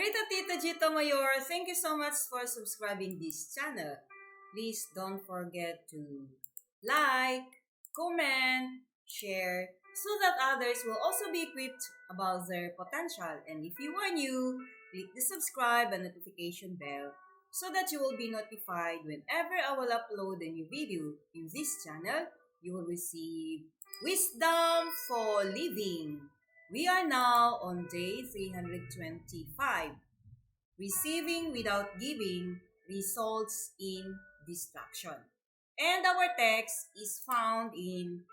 Rita Tita Gita Mayor, thank you so much for subscribing this channel. Please don't forget to like, comment, share, so that others will also be equipped about their potential. And if you are new, click the subscribe and notification bell so that you will be notified whenever I will upload a new video in this channel. You will receive Wisdom for Living. We are now on day 325. Receiving without giving results in destruction. And our text is found in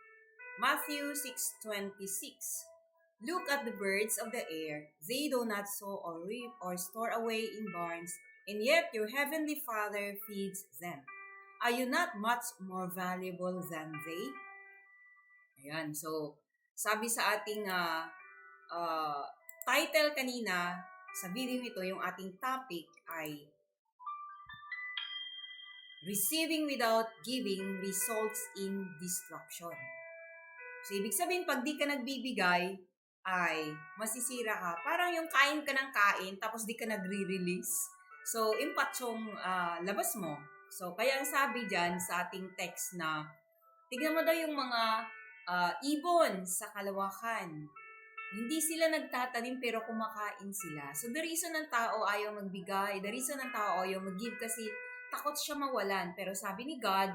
Matthew 6:26. Look at the birds of the air. They do not sow or reap or store away in barns, and yet your heavenly Father feeds them. Are you not much more valuable than they? Ayan, so sabi sa ating title kanina, sa video ito, yung ating topic ay Receiving without giving results in destruction. So, ibig sabihin, pag di ka nagbibigay, ay masisira ka. Parang yung kain ka ng kain, tapos di ka nagre-release. So, impact yung labas mo. So, kaya ang sabi dyan sa ating text na, tignan mo daw yung mga ibon sa kalawakan. Hindi sila nagtatanim pero kumakain sila. So the reason ng tao ayaw magbigay, the reason ng tao ayaw mag-give kasi takot siya mawalan. Pero sabi ni God,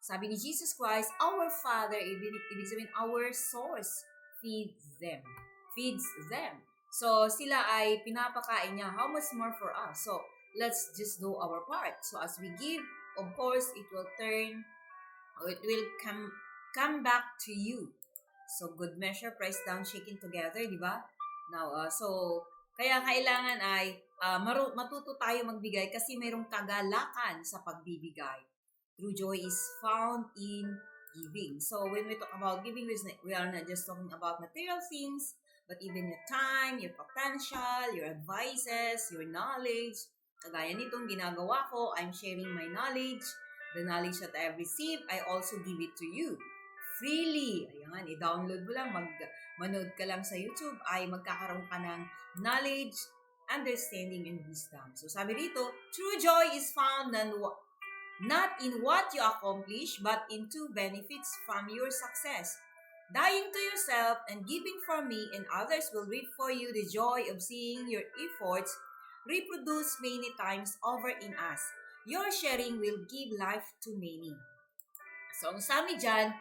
sabi ni Jesus Christ, our Father, ibig sabihin our source, feeds them. So sila ay pinapakain niya. How much more for us? So let's just do our part. So as we give, of course, it will come back to you. So, good measure, pressed down, shaken together, di ba? Now, kaya kailangan ay matuto tayo magbigay kasi mayroong kagalakan sa pagbibigay. True joy is found in giving. So, when we talk about giving, we are not just talking about material things, but even your time, your potential, your advices, your knowledge. Kagaya nitong ginagawa ko, I'm sharing my knowledge. The knowledge that I have received, I also give it to you. Freely. Ayan, i-download mo lang, manood ka lang sa YouTube, ay magkakaroon ka ng knowledge, understanding, and wisdom. So sabi dito, true joy is found not in what you accomplish, but in two benefits from your success. Dying to yourself and giving for me and others will reap for you the joy of seeing your efforts reproduced many times over in us. Your sharing will give life to many. So ang sabi dyan,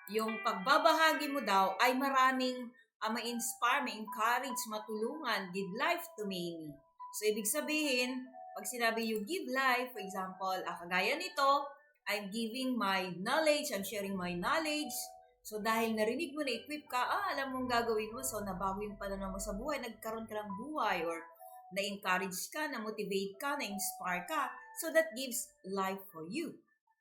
yung pagbabahagi mo daw ay maraming ma-inspire, ma-encourage, matulungan, give life to many. So, ibig sabihin, pag sinabi you give life, for example, kagaya nito, I'm giving my knowledge, I'm sharing my knowledge. So, dahil narinig mo, na-equip ka, alam mong gagawin mo, so nabago yung pananaw mo sa buhay, nagkaroon ka ng buhay, or na-encourage ka, na-motivate ka, na-inspire ka, so that gives life for you.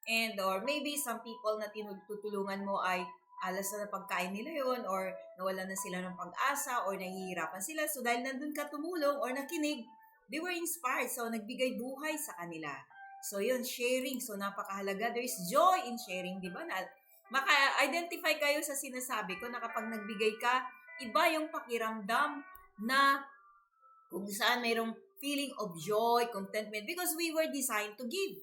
And or maybe some people na tutulungan mo ay alas na pagkain nila yon or nawala na sila ng pag-asa or nahihirapan sila. So dahil nandun ka tumulong or nakinig, they were inspired. So nagbigay buhay sa kanila. So yun, sharing. So napakahalaga. There is joy in sharing, di ba? Maka-identify kayo sa sinasabi ko na kapag nagbigay ka, iba yung pakiramdam na kung saan mayroong feeling of joy, contentment because we were designed to give.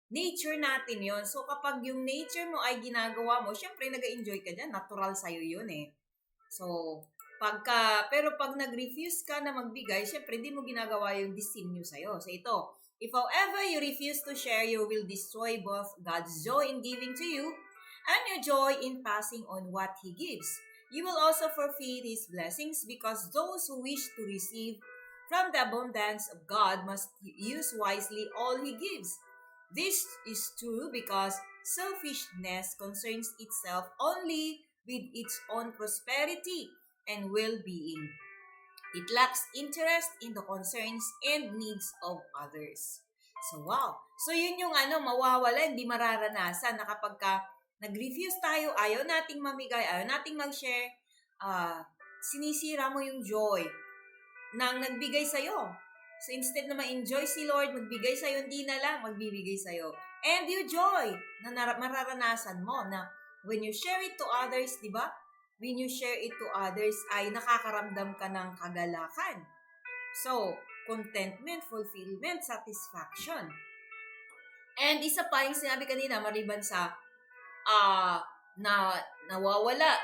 Nature natin yon. So, kapag yung nature mo ay ginagawa mo, syempre, nag-enjoy ka dyan. Natural sa'yo yun eh. So, pero pag nag-refuse ka na magbigay, syempre, hindi mo ginagawa yung destinyo sa'yo. So, ito, if however you refuse to share, you will destroy both God's joy in giving to you and your joy in passing on what He gives. You will also forfeit His blessings because those who wish to receive from the abundance of God must use wisely all He gives. This is true because selfishness concerns itself only with its own prosperity and well-being. It lacks interest in the concerns and needs of others. So, wow. So, yun yung mawawala, hindi mararanasan na kapag nag-refuse tayo, ayaw nating mamigay, ayaw nating mag-share, sinisira mo yung joy ng nagbigay sa'yo. So, instead na ma-enjoy si Lord, magbigay sa'yo, hindi na lang magbibigay sa'yo. And your joy na mararanasan mo na when you share it to others, di ba? When you share it to others, ay nakakaramdam ka ng kagalakan. So, contentment, fulfillment, satisfaction. And isa pa yung sinabi kanina, maliban sa na nawawala.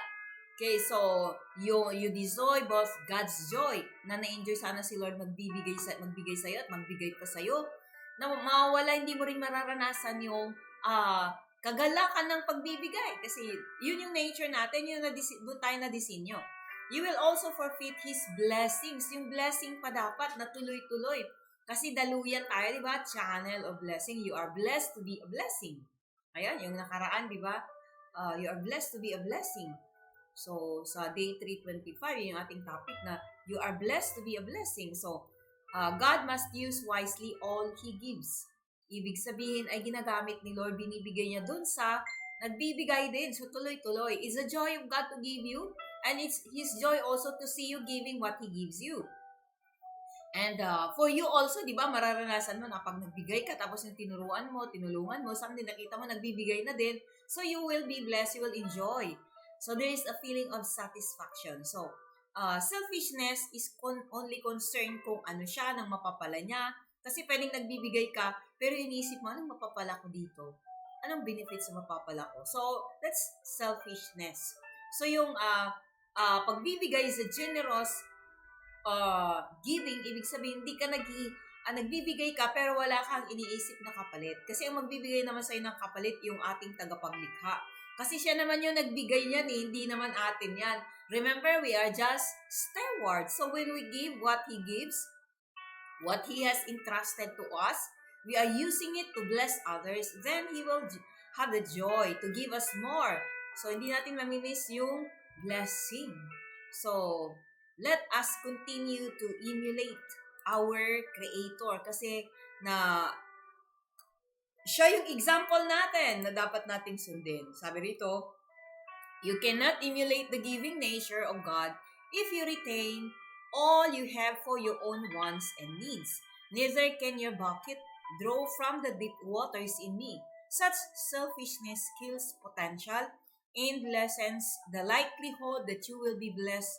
Okay, so you deserve both God's joy na na-enjoy sana si Lord magbigay sa iyo at magbigay pa sa iyo. Na mawawala, hindi mo rin mararanasan yung kagalakan ng pagbibigay kasi yun yung nature natin, yun doon tayo na disenyo. You will also forfeit His blessings. Yung blessing pa dapat na tuloy-tuloy. Kasi daluyan tayo, di ba? Channel of blessing. You are blessed to be a blessing. Ayan, yung nakaraan, di ba? You are blessed to be a blessing. So, sa day 325, yun yung ating topic na you are blessed to be a blessing. So, God must use wisely all He gives. Ibig sabihin ay ginagamit ni Lord, binibigay niya dun sa nagbibigay din. So, tuloy-tuloy. It's the joy of God to give you, and it's His joy also to see you giving what He gives you. And for you also, di ba, mararanasan mo na pag nagbigay ka, tapos yung tinulungan mo, someday nakita mo, nagbibigay na din. So, you will be blessed, you will enjoy. So, there is a feeling of satisfaction. So, selfishness is only concerned kung ano siya, ng mapapala niya. Kasi pwedeng nagbibigay ka, pero iniisip mo, anong mapapala ko dito? Anong benefits sa mapapala ko? So, that's selfishness. So, yung pagbibigay is a generous giving, ibig sabihin, hindi ka nagbibigay ka pero wala kang iniisip na kapalit. Kasi ang magbibigay naman sa'yo ng kapalit yung ating tagapaglikha. Kasi siya naman yung nagbigay niyan hindi naman atin yan. Remember, we are just stewards. So when we give what He gives, what He has entrusted to us, we are using it to bless others, then He will have the joy to give us more. So hindi natin mamimiss yung blessing. So, let us continue to emulate our Creator kasi na siya yung example natin na dapat nating sundin. Sabi rito, you cannot emulate the giving nature of God if you retain all you have for your own wants and needs. Neither can your bucket draw from the deep waters in me. Such selfishness kills potential and lessens the likelihood that you will be blessed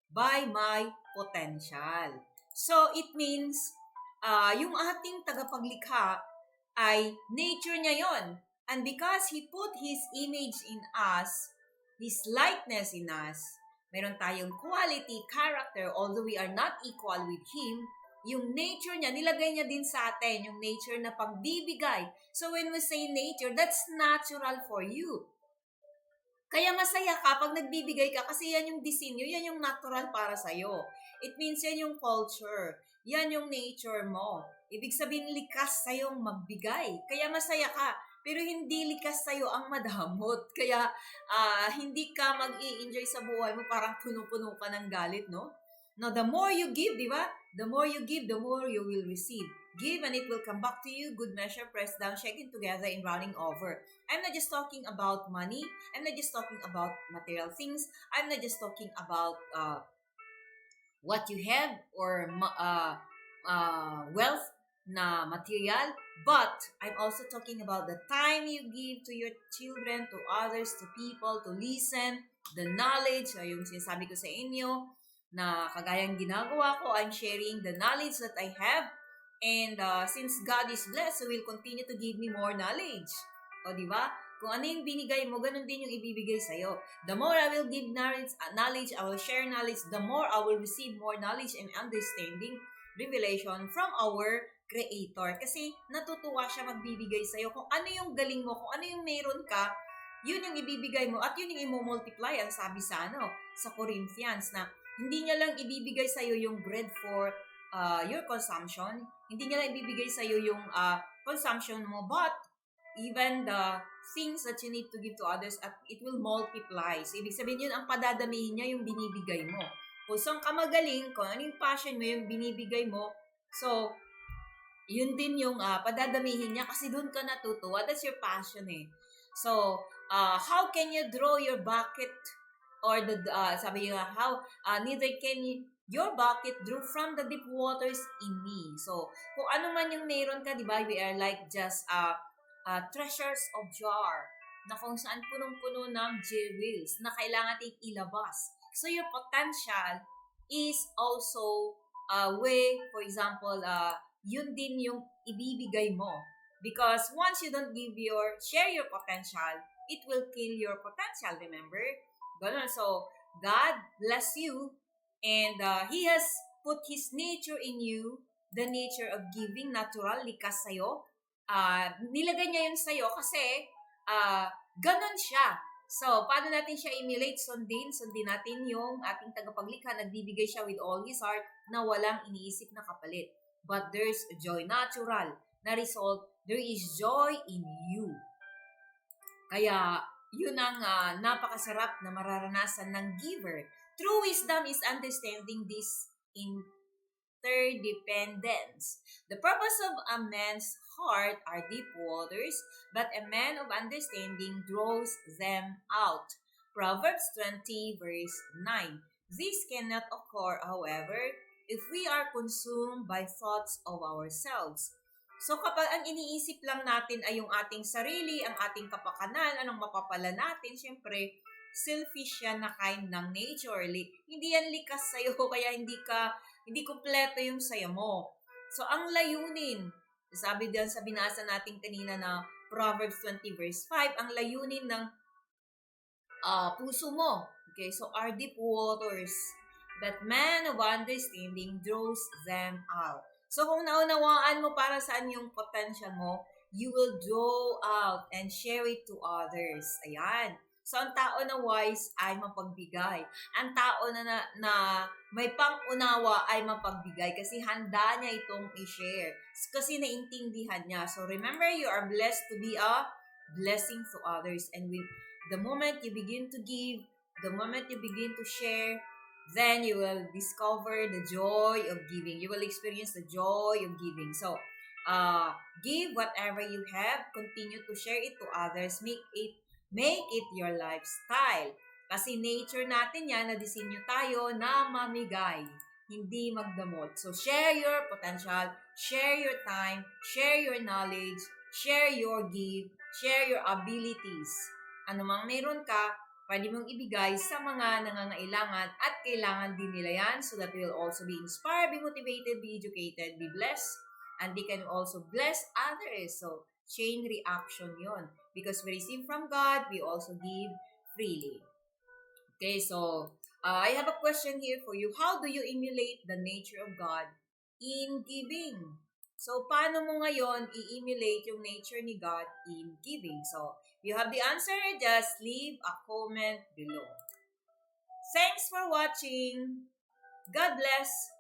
by my potential. So, it means, yung ating tagapaglikha ay nature niya yon. And because He put His image in us, His likeness in us, meron tayong quality, character, although we are not equal with Him, yung nature niya, nilagay niya din sa atin, yung nature na pagbibigay. So, when we say nature, that's natural for you. Kaya masaya ka pag nagbibigay ka kasi yan yung disenyo, yan yung natural para sa'yo. It means yan yung culture, yan yung nature mo. Ibig sabihin, likas sa'yong magbigay. Kaya masaya ka, pero hindi likas sa'yo ang madamot. Kaya hindi ka mag-i-enjoy sa buhay mo, parang puno-puno ka ng galit, no? Now, the more you give, di ba? The more you give, the more you will receive. Give and it will come back to you. Good measure, pressed down, shaken together, and running over. I'm not just talking about money. I'm not just talking about material things. I'm not just talking about what you have or wealth na material. But I'm also talking about the time you give to your children, to others, to people, to listen, the knowledge, yung sinasabi ko sa inyo, na kagayang ginagawa ko, I'm sharing the knowledge that I have. And since God is blessed, so will continue to give me more knowledge. O, di ba? Kung ano yung binigay mo, ganun din yung ibibigay sa'yo. The more I will give knowledge, I will share knowledge, the more I will receive more knowledge and understanding, revelation from our Creator. Kasi natutuwa siya magbibigay sa'yo. Kung ano yung galing mo, kung ano yung meron ka, yun yung ibibigay mo at yun yung i-multiply. Ang sabi sa Corinthians na hindi niya lang ibibigay sa'yo yung bread for your consumption. Hindi niya lang ibibigay sa'yo yung consumption mo, but even the things that you need to give to others, at it will multiply. So, ibig sabihin yun, ang padadamihin niya yung binibigay mo. Kung saan ka magaling, kung ano yung passion mo, yung binibigay mo, so, yun din yung padadamihin niya kasi doon ka natutuwa. That's your passion eh. So, how can you draw your bucket or sabi nga, neither can your bucket drew from the deep waters in me. So, kung ano man yung meron ka, di ba, we are like just treasures of jar na kung saan punong-puno ng jewels na kailangan natin ilabas. So, your potential is also way, for example, yun din yung ibibigay mo. Because once you don't share your potential, it will kill your potential, remember? Ganun. So, God bless you, and He has put His nature in you, the nature of giving, natural, likas sa'yo. Nilagay niya yun sa'yo kasi ganun siya. So, paano natin siya emulate? Sundin natin yung ating tagapaglikha. Nagbibigay siya with all his heart na walang iniisip na kapalit. But there's joy, natural na result. There is joy in you. Kaya, yun ang napakasarap na mararanasan ng giver. True wisdom is understanding this interdependence. The purpose of a man's heart are deep waters, but a man of understanding draws them out. Proverbs 20 verse 9. This cannot occur, however, if we are consumed by thoughts of ourselves. So kapag ang iniisip lang natin ay yung ating sarili, ang ating kapakanan, anong mapapala natin, syempre, selfish yan na kind ng nature. Hindi yan likas sa'yo, kaya hindi kumpleto yung saya mo. So ang layunin, sabi diyan sa binasa natin kanina na Proverbs 20 verse 5, ang layunin ng puso mo. Okay, so are deep waters, but man of understanding draws them out. So kung naunawaan mo para saan yung potential mo, you will draw out and share it to others. Ayan. So ang tao na wise ay mapagbigay. Ang tao na may pangunawa ay mapagbigay kasi handa niya itong i-share. Kasi naintindihan niya. So remember, you are blessed to be a blessing to others. And with the moment you begin to give, the moment you begin to share, then you will discover the joy of giving. You will experience the joy of giving. So, give whatever you have. Continue to share it to others. Make it your lifestyle. Kasi nature natin yan, na-disenyo tayo na mamigay, hindi magdamot. So, share your potential, share your time, share your knowledge, share your give, share your abilities. Ano mang meron ka, pwede mong ibigay sa mga nangangailangan at kailangan din nila yan so that they will also be inspired, be motivated, be educated, be blessed, and they can also bless others. So, chain reaction yon. Because we receive from God, we also give freely. Okay, so I have a question here for you. How do you emulate the nature of God in giving? So, paano mo ngayon i-emulate yung nature ni God in giving? So, if you have the answer, just leave a comment below. Thanks for watching. God bless.